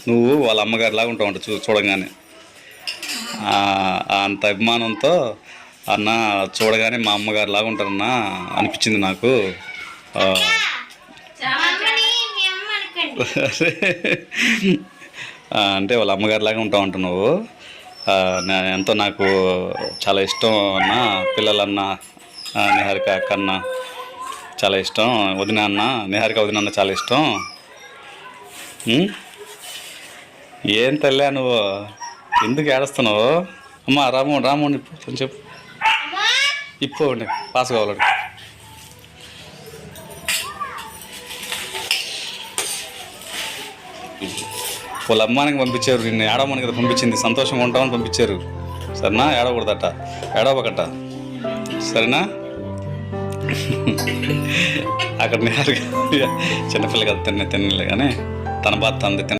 నువ్వు వాళ్ళ అమ్మగారిలాగా ఉంటావు చూడగానే అంత అభిమానంతో అన్న చూడగానే మా అమ్మగారిలాగా ఉంటారన్నా అనిపించింది నాకు. అంటే వాళ్ళ అమ్మగారిలాగా ఉంటావు అంట నువ్వు. ఎంతో నాకు చాలా ఇష్టం అన్న. పిల్లలన్నా నిహారిక అక్క అన్న చాలా ఇష్టం. వదిన అన్న నిహారిక వదిన అన్న చాలా ఇష్టం. ఏం తల్లా నువ్వు ఎందుకు ఏడుస్తున్నావు? అమ్మ రాము ఇప్పు కొంచెం ఇప్పు అండి పాస్ కావాలండి. వాళ్ళ అమ్మానికి పంపించారు, నిన్ను ఏడవమని కదా పంపించింది. సంతోషంగా ఉంటామని పంపించారు. సరేనా? ఏడవకూడదట, ఏడవకట. సరేనా? అక్కడ నిహారిక చిన్నపిల్ల కదా తినలే కానీ తన బాధ తంది.